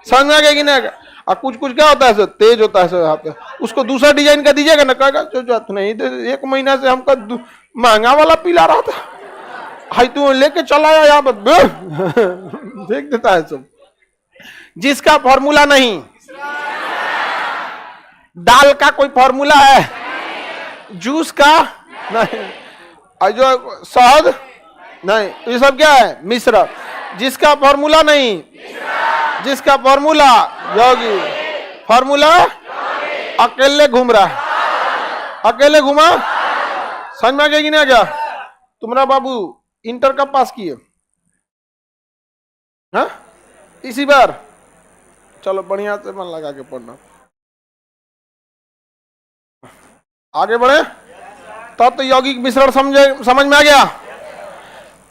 समझ में आ गया कि नहीं? और कुछ कुछ क्या होता है सर? तेज होता है सर। यहाँ पे उसको दूसरा डिजाइन का दीजिएगा ना, कहेगा नहीं 1 महीना से हमका महंगा वाला पिला रहा था, हाई तू लेके चला आया यहाँ पर फेंक देता है सब। जिसका फॉर्मूला नहीं। दाल का कोई फॉर्मूला है? जूस का नहीं। और जो शहद नहीं, तो ये सब क्या है? मिश्र। जिसका फॉर्मूला नहीं, जिसका फॉर्मूला योगी, फॉर्मूला अकेले घूम रहा है, अकेले घूमा। समझ में आ गया कि नहीं आ गया? तुम्हारा बाबू इंटर कब पास किए? हाँ, इसी बार। चलो बढ़िया से मन लगा के पढ़ना, आगे बढ़े। तब तो यौगिक मिश्रण समझ में आ गया।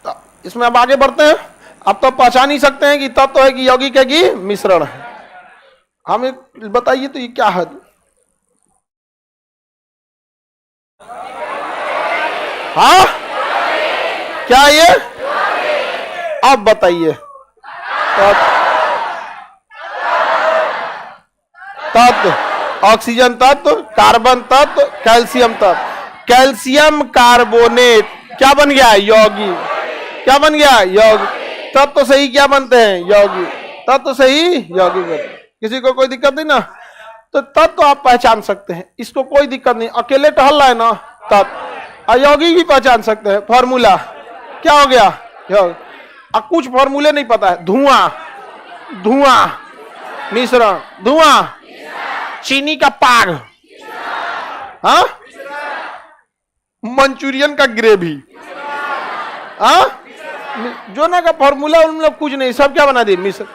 तो इसमें अब आगे बढ़ते हैं। अब तो पहचान ही सकते हैं कि तत्व तो है कि यौगिक है कि मिश्रण है। हमें बताइए तो ये क्या है? हाँ, क्या ये? अब बताइए। तत्व, ऑक्सीजन तत्व, कार्बन तत्व, कैल्शियम तत्व। कैल्शियम कार्बोनेट क्या बन गया? यौगिक। क्या बन गया? यौगिक। तत्व से ही क्या बनते हैं? यौगिक। तत्व से ही यौगिक बनते हैं। किसी को कोई दिक्कत नहीं ना? तो तत्व आप पहचान सकते हैं, इसको कोई दिक्कत नहीं। अकेले टहल रहा है ना तत्व। यौगिक भी पहचान सकते हैं। फॉर्मूला क्या हो गया? यौगिक। अब कुछ फॉर्मूले नहीं पता है। धुआं, धुआं मिश्रण, धुआं, चीनी का पाग, हाँ, मंचूरियन का ग्रेवी, हाँ, जो ना का फॉर्मूला उन लोग कुछ नहीं, सब क्या बना दिए? मिश्र।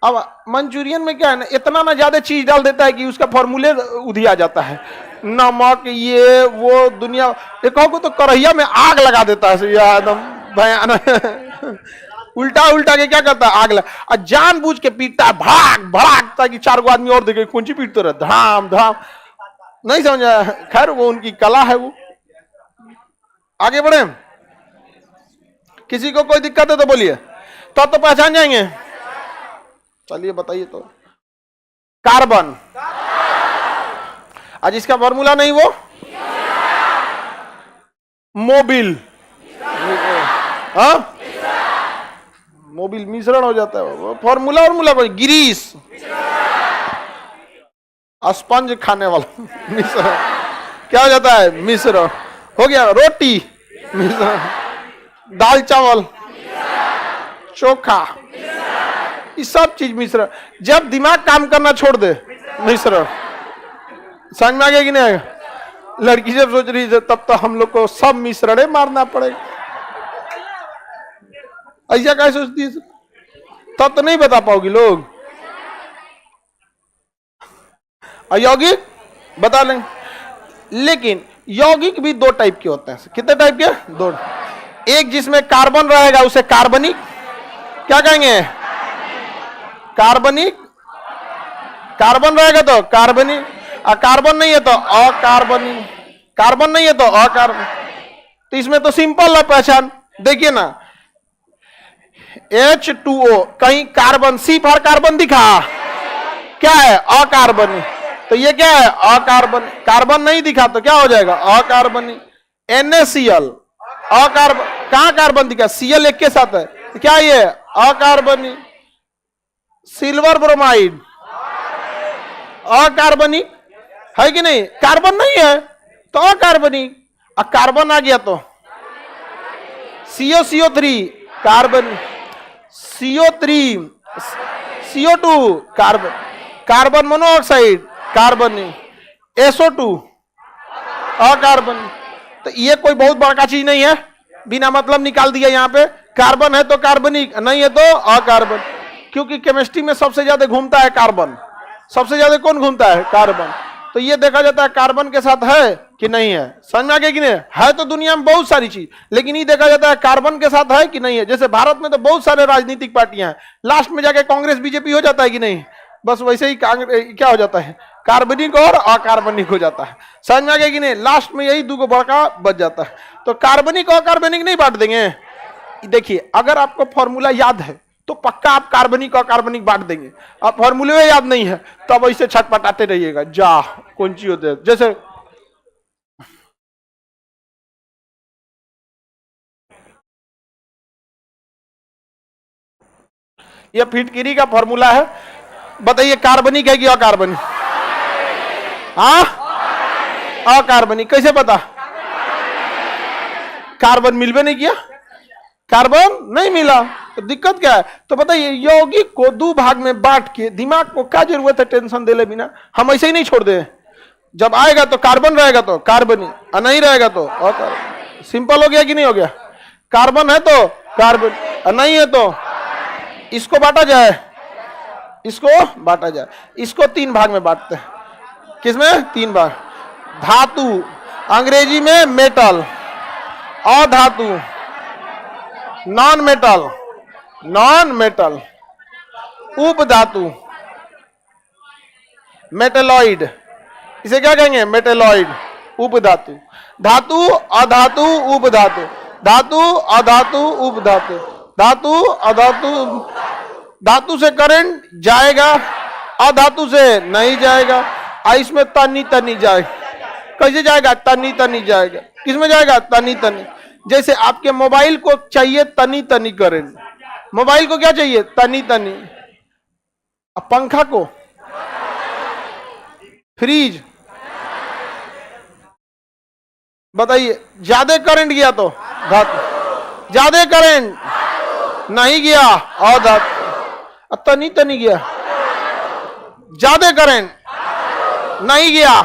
अब मंचूरियन में क्या है ना, इतना ना ज्यादा चीज डाल देता है कि उसका फॉर्मूले उधिया जाता है। नमक, ये वो दुनिया, एक को तो कढ़ैया में आग लगा देता है एकदम भयानक। उल्टा उल्टा के क्या करता है? आग लगा, और जानबूझ के पीटता है, भाग भाग, ताकि 4 को आदमी और देखे कौन सी पीटते रहे, धाम धाम। नहीं समझा? खैर वो उनकी कला है। वो आगे बढ़े। किसी को कोई दिक्कत है तो बोलिए, तो पहचान जाएंगे। चलिए बताइए तो। कार्बन, आज इसका फॉर्मूला नहीं, वो मोबिल, हाँ, मोबिल मिश्रण हो जाता है। फॉर्मूला फॉर्मूला कोई गिरीश, स्पंज खाने वाला मिश्रण क्या हो जाता है? मिश्रण हो गया। रोटी मिश्रण, दाल चावल, चोखा, ये सब चीज मिश्रण। जब दिमाग काम करना छोड़ दे, मिश्रण। समझ में आ गया कि नहीं आएगा? लड़की जब सोच रही है तब तो हम लोग को सब मिश्रण मारना पड़ेगा। ऐसा क्या सोचती है? तब तो नहीं बता पाओगी लोग। यौगिक बता लें, लेकिन यौगिक भी 2 टाइप के होते हैं। कितने टाइप के? 2। एक जिसमें कार्बन रहेगा उसे कार्बनिक क्या कहेंगे? कार्बनिक। कार्बन रहेगा तो कार्बनिक, और कार्बन नहीं है तो अकार्बनिक। कार्बन नहीं है तो अकार्बन। तो इसमें तो सिंपल है पहचान, देखिए ना, H2O, कहीं कार्बन, सी फॉर कार्बन दिखा, क्या है? अकार्बनिक। तो ये क्या है? अकार्बन। कार्बन नहीं दिखा तो क्या हो जाएगा? अकार्बनिक। NaCl, अकार्बन। कहां कार्बन दिखा? Cl एक के साथ है, तो क्या ये? अकार्बनिक। सिल्वर ब्रोमाइड, अकार्बनिक है कि नहीं? कार्बन नहीं है तो अकार्बनिक। और कार्बन आ गया तो CO3 carbon, CO3 CO2 carbon, carbon monoxide कार्बनिक, SO2 अकार्बनिक। तो ये कोई बहुत बड़ा चीज नहीं है, बिना मतलब निकाल दिया यहाँ पे। कार्बन है तो कार्बनिक, नहीं है तो अकार्बन। क्योंकि केमिस्ट्री में सबसे ज्यादा घूमता है कार्बन। सबसे ज्यादा कौन घूमता है? कार्बन। तो ये देखा जाता है कार्बन के साथ है कि नहीं है। समझ में आ गया कि नहीं? है तो दुनिया में बहुत सारी चीज, लेकिन ये देखा जाता है कार्बन के साथ है कि नहीं है। जैसे भारत में तो बहुत सारे राजनीतिक पार्टियां हैं, लास्ट में जाके कांग्रेस बीजेपी हो जाता है कि नहीं? बस वैसे ही क्या हो जाता है? कार्बनिक और अकार्बनिक हो जाता है। समझ में आ गया कि नहीं? लास्ट में यही 2 बड़का बच जाता है। तो कार्बनिक और अकार्बनिक नहीं बांट देंगे। देखिए, अगर आपको फॉर्मूला याद है तो पक्का आप कार्बनिक और कार्बनिक बांट देंगे। अब फॉर्मूले में याद नहीं है तब तो ऐसे छटपटाते रहिएगा, जा कौन सी होते हैं। जैसे ये फिटकिरी का फॉर्मूला है, बताइए कार्बनिक है कि अकार्बनिक? हाँ, अकार्बनिक। कैसे पता? कार्बन मिलवे नहीं किया, कार्बन नहीं मिला, तो दिक्कत क्या है? तो बताइए यौगिक को दो भाग में बांट के दिमाग को क्या जरूरत है टेंशन देले बिना? हम ऐसे ही नहीं छोड़ दे, जब आएगा तो कार्बन रहेगा तो कार्बन ही, और नहीं रहेगा तो और सिंपल हो गया कि नहीं हो गया? कार्बन है तो कार्बन, और नहीं है तो इसको बांटा जाए, इसको बांटा जाए। इसको तीन भाग में बांटते हैं, किसमें? तीन भाग। धातु, अंग्रेजी में मेटल, अधातु नॉन मेटल, नॉन मेटल, उपधातु मेटेलॉइड, इसे क्या कहेंगे? मेटेलॉइड, उपधातु। धातु, अधातु, उपधातु, धातु, अधातु, उपधातु, धातु, अधातु। धातु से करंट जाएगा, अधातु से नहीं जाएगा, और इसमें तनी तनी जाएगा। कैसे जाएगा? तनी तनी जाएगा। किसमें जाएगा? तनी तनी। जैसे आपके मोबाइल को चाहिए तनी तनी करंट, मोबाइल को क्या चाहिए? तनी तनी। अब पंखा को, फ्रिज, बताइए ज्यादा करंट गया तो धातु, ज्यादा करंट नहीं गया और धातु, तनी तनी गया, ज्यादा करंट नहीं गया,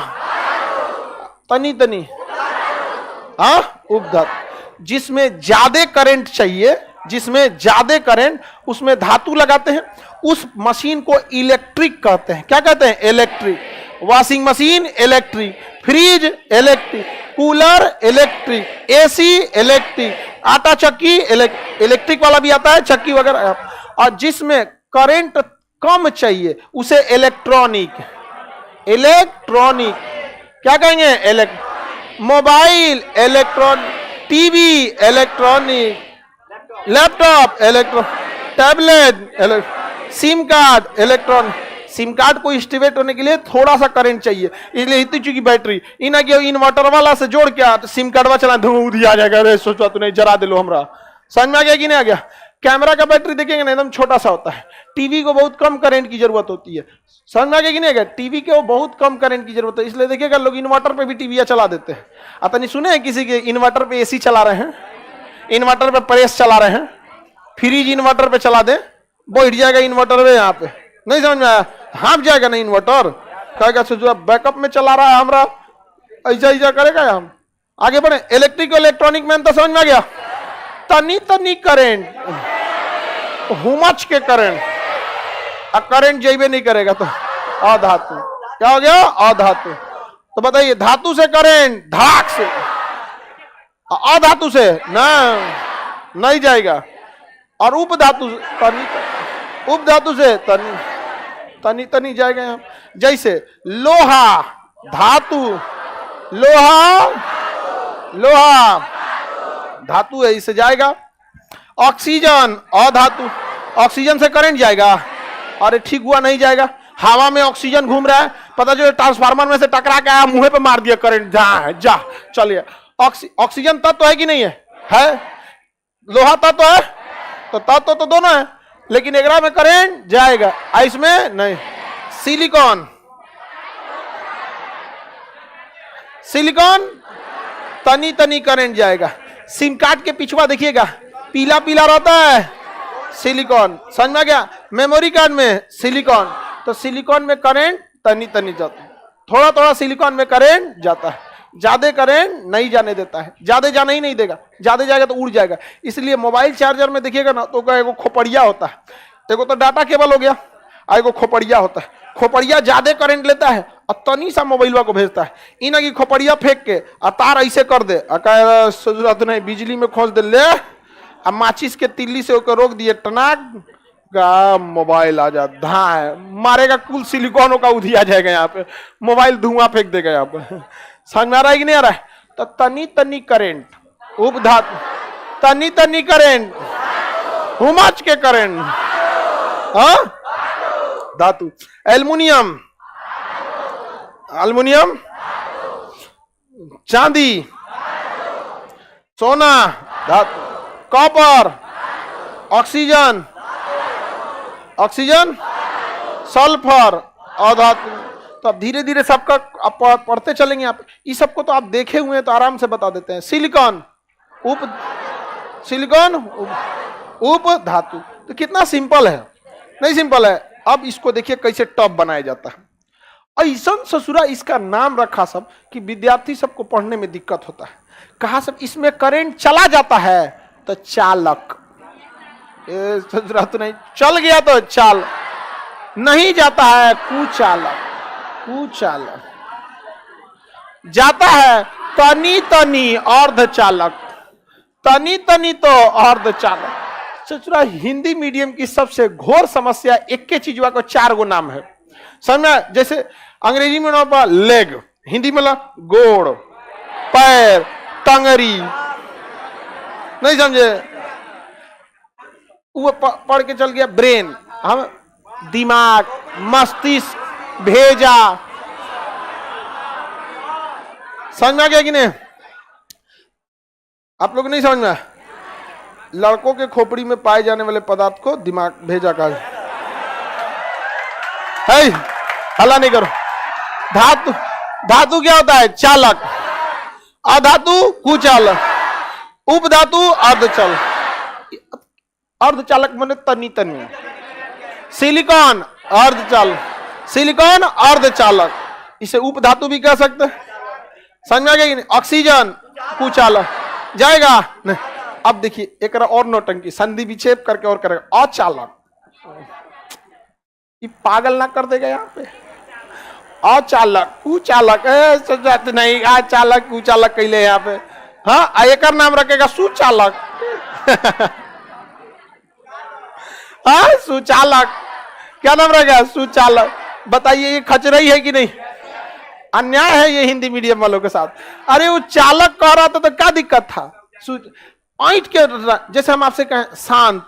तनी तनी, हाँ, उपधातु। जिसमें ज्यादा करंट चाहिए, जिसमें ज्यादा करंट, उसमें धातु लगाते हैं। उस मशीन को इलेक्ट्रिक कहते हैं। क्या कहते हैं? Electric. Washing machine electric, fridge electric, cooler electric, AC electric, आटा चक्की इलेक्ट्रिक वाला भी आता है, चक्की वगैरह। और जिसमें करंट कम चाहिए उसे इलेक्ट्रॉनिक, इलेक्ट्रॉनिक क्या कहेंगे? Mobile electronic, TV electronic, laptop electronic, tablet, SIM card electronic. SIM card को एक्टिवेट होने के लिए थोड़ा सा करंट चाहिए, इसलिए इतनी चुकी बैटरी इना के इन्वर्टर वाला से जोड़ के सिम कार्ड चला धूम आ जाएगा। अरे सोचो तू नहीं, जरा दे लो हमरा। समझ में आ गया कि नहीं आ गया? कैमरा का बैटरी देखेंगे ना, एकदम छोटा सा होता है। टीवी को बहुत कम करंट की जरूरत होती है। समझ में आ गया कि नहीं आ गया? टीवी को बहुत कम करंट की जरूरत है, इसलिए देखिएगा लोग इन्वर्टर पे भी टीवी चला देते हैं। आता नहीं सुने हैं किसी के इन्वर्टर पे एसी चला रहे हैं, इन्वर्टर पे प्रेस चला रहे हैं, फ्रिज इन्वर्टर पे चला दे, बैठ जाएगा इन्वर्टर पे। यहाँ पे नहीं समझ में आया? हाँप जाएगा नहीं इन्वर्टर, कहेगा जो बैकअप में चला रहा है हमारा, ऐसा ऐसा करेगा। हम आगे बढ़े। इलेक्ट्रिक इलेक्ट्रॉनिक में तो समझ में आ गया? तनी तनी करेंट, हुमच के करंट, करंट जेबे नहीं करेगा तो अधातु। क्या हो गया? अधातु। तो बताइए धातु से करंट धाक से, अधातु से ना नहीं जाएगा। और उपधातु तनी, उपधातु से तनी तनी तनी जाएगा। यहाँ जैसे लोहा, धातु, लोहा, लोहा धातु है, इससे जाएगा। ऑक्सीजन, अधातु, ऑक्सीजन से करंट जाएगा। अरे ठीक हुआ, नहीं जाएगा। हवा में ऑक्सीजन घूम रहा है, पता जो ट्रांसफार्मर में से टकरा के आया, मुंह पे मार दिया करंट, जा चलिए। ऑक्सीजन तत्व है कि नहीं है? है। लोहा तत्व है, तो तत्व तो दोनों है, लेकिन एक में करंट जाएगा, आइस में नहीं। सिलिकॉन, सिलिकॉन तनी तनी करंट जाएगा। सिम कार्ड के पिछवा देखिएगा पीला पीला रहता है, सिलिकॉन। समझ में आ गया? मेमोरी कार्ड में सिलिकॉन, तो सिलिकॉन में करंट तनी तनी जाता है, थोड़ा थोड़ा सिलिकॉन में करंट जाता है, ज्यादा करंट नहीं जाने देता है। ज्यादा जाने ही नहीं देगा, ज्यादा जाएगा तो उड़ जाएगा। इसलिए मोबाइल चार्जर में देखिएगा ना, तो एगो खोपड़िया होता है, देखो तो डाटा केबल हो गया, एगो खोपड़िया होता है। खोपड़िया ज्यादा करंट लेता है और तनी सा मोबाइलवा को भेजता है। इना की खोपड़िया फेंक के तार ऐसे कर दे, जरूरत नहीं, बिजली में खोज दे, ले अब माचिस के तिल्ली से होकर रोक दिए, टनाक का मोबाइल आ जा, धाए मारेगा, कुल सिलिकॉन का उधी आ जाएगा। यहाँ पे मोबाइल धुआं फेंक देगा। यहाँ पे समझ में आ रहा है कि नहीं आ रहा है? तो तनी तनी करंट, उपधातु, तनी तनी करंट, हुमच के करंट, हाँ, धातु। एल्युमिनियम, एल्युमिनियम, चांदी, सोना, धातु। कॉपर, ऑक्सीजन, ऑक्सीजन, सल्फर, अधातु। तो अब धीरे धीरे सबका आप पढ़ते चलेंगे। आप इस सबको तो आप देखे हुए हैं, तो आराम से बता देते हैं। सिलिकॉन, उप सिलिकॉन उप धातु। तो कितना सिंपल है, नहीं सिंपल है। अब इसको देखिए कैसे टॉप बनाया जाता है। ऐसा ससुरा इसका नाम रखा सब कि विद्यार्थी सबको पढ़ने में दिक्कत होता है। कहा सब इसमें करंट चला जाता है तो चालक, ससुरा तो नहीं चल गया तो चाल, नहीं जाता है कुचालक, कुचालक जाता है तनी तनी अर्धचालक, तनी तनी तो अर्धचालक। ससुरा हिंदी मीडियम की सबसे घोर समस्या एक के चीजवा को 4 गो नाम है। समझ, जैसे अंग्रेजी में नाम पर लेग, हिंदी में गोड़, पैर, टंगरी, नहीं समझे, वो पढ़ के चल गया ब्रेन, हम दिमाग, मस्तिष्क, भेजा। समझ में आ गया कि नहीं? आप लोग नहीं समझ में? लड़कों के खोपड़ी में पाए जाने वाले पदार्थ को दिमाग, भेजा कहा है। हल्ला नहीं करो। धातु, धातु क्या होता है? चालक। अधातु कुचालक, उपधातु अर्धचालक। अर्धचालक माने तनी तनी। सिलिकॉन अर्धचालक, सिलिकॉन अर्धचालक, इसे उपधातु भी कह सकते हैं। समझ में आ गया कि नहीं? ऑक्सीजन कुचालक जाएगा नहीं। अब देखिए एक और नौटंकी, संधि विक्षेप करके और करेगा अचालक। ये पागल ना कर देगा यहाँ पे। अचालक कुचालक नहीं, अचालक कुचालक कहले यहाँ पे। हाँ, एक नाम रखेगा सुचालक। हाँ, सुचालक, क्या नाम रहेगा? सुचालक। बताइए ये खचरई है कि नहीं? अन्याय है ये हिंदी मीडियम वालों के साथ। अरे वो चालक कह रहा था तो क्या दिक्कत था? ऐंठ के, जैसे हम आपसे कहें शांत,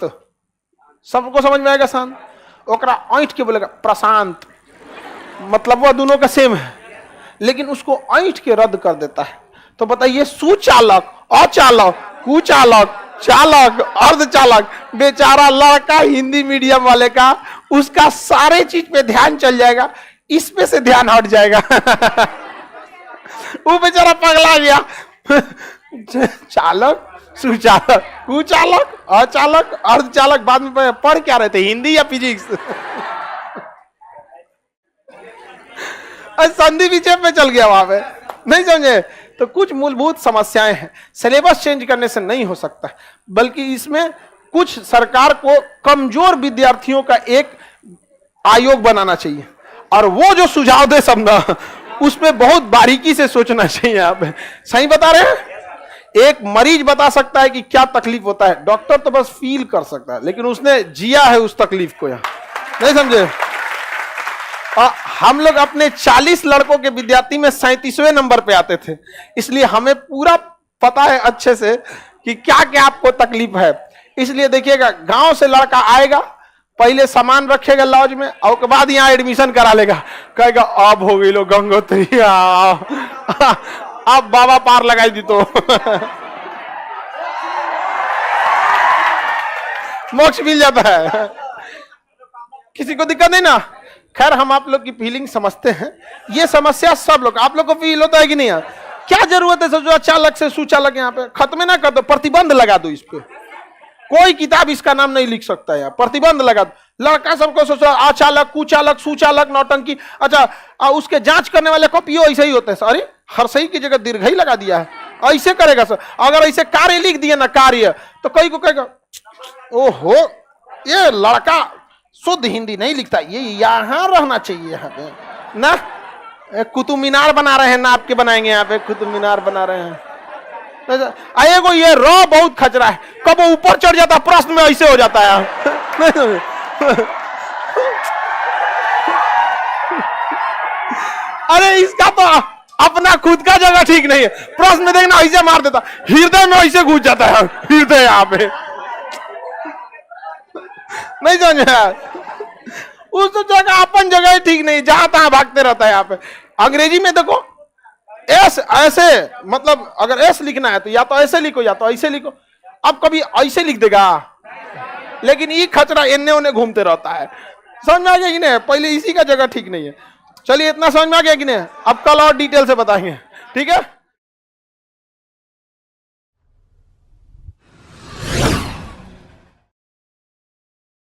सबको समझ में आएगा शांत, ओकरा ऐंठ के बोलेगा प्रशांत, मतलब वह दोनों का सेम है, लेकिन उसको ऐंठ के रद्द कर देता है। तो बताइए सुचालक, अचालक, कुचालक, चालक, अर्धचालक। बेचारा लड़का हिंदी मीडियम वाले का, उसका सारे चीज पे ध्यान चल जाएगा, इस पे से ध्यान हट जाएगा। वो बेचारा पगला गया। चालक, सुचालक, कुचालक, अचालक, अर्धचालक, बाद में पढ़ क्या रहे थे, हिंदी या फिजिक्स? संधि विक्षेप में चल गया वहां पे, नहीं समझे? तो कुछ मूलभूत समस्याएं हैं, सिलेबस चेंज करने से नहीं हो सकता, बल्कि इसमें कुछ सरकार को कमजोर विद्यार्थियों का एक आयोग बनाना चाहिए, और वो जो सुझाव दे सब ना, उसमें बहुत बारीकी से सोचना चाहिए। आप सही बता रहे हैं? एक मरीज बता सकता है कि क्या तकलीफ होता है, डॉक्टर तो बस फील कर सकता है, लेकिन उसने जिया है उस तकलीफ को, यहाँ नहीं समझे? हम लोग अपने 40 लड़कों के विद्यार्थी में 37वें नंबर पे आते थे, इसलिए हमें पूरा पता है अच्छे से कि क्या क्या आपको तकलीफ है। इसलिए देखिएगा, गांव से लड़का आएगा, पहले सामान रखेगा लॉज में, और के बाद यहाँ एडमिशन करा लेगा, कहेगा अब हो गई लो गंगोत्री, अब बाबा पार लगाई दी तो मोक्ष मिल जाता है, किसी को दिक्कत नहीं ना। खैर, हम आप लोग की फीलिंग समझते हैं, ये समस्या सब लोग, आप लोग को फील होता है कि नहीं? क्या जरूरत है सोचो चालक से सुचालक यहाँ पे खत्म ना कर दो, प्रतिबंध लगा दो इस पे। कोई किताब इसका नाम नहीं लिख सकता है, प्रतिबंध लगा दो। लड़का सबको सोचो अचालक, कुचालक, सुचालक, नौटंकी। अच्छा, उसके जांच करने वाले कॉपियो ऐसे ही होते हैं। अरे हर सही की जगह दीर्घ ही लगा दिया है, ऐसे करेगा सर। अगर ऐसे कार्य लिख दिया ना, कार्य, तो कई को कहेगा ओहो ये लड़का शुद्ध हिंदी नहीं लिखता, ये यहाँ रहना चाहिए यहाँ पे ना। कुतुब मीनार बना रहे हैं ना, आपके बनाएंगे यहाँ पे कुतुब मीनार बना रहे हैं। को ये रो बहुत खचरा है, कब वो ऊपर चढ़ जाता प्रश्न में ऐसे हो जाता है। अरे इसका तो अपना खुद का जगह ठीक नहीं है, प्रश्न में देखना ऐसे मार देता, हृदय में ऐसे घुस जाता है, हृदय यहाँ पे नहीं समझ। उस जगह अपन जगह ठीक नहीं, जहां तहां भागते रहता है यहाँ पे। अंग्रेजी में देखो एस ऐसे, मतलब अगर एस लिखना है तो या तो ऐसे लिखो या तो ऐसे लिखो। अब कभी ऐसे लिख देगा, लेकिन ये खचरा एने ओने घूमते रहता है। समझ में आ गया कि नहीं? पहले इसी का जगह ठीक नहीं है। चलिए इतना समझ में आ गया कि नहीं? अब कल और डिटेल से बताएंगे, ठीक है।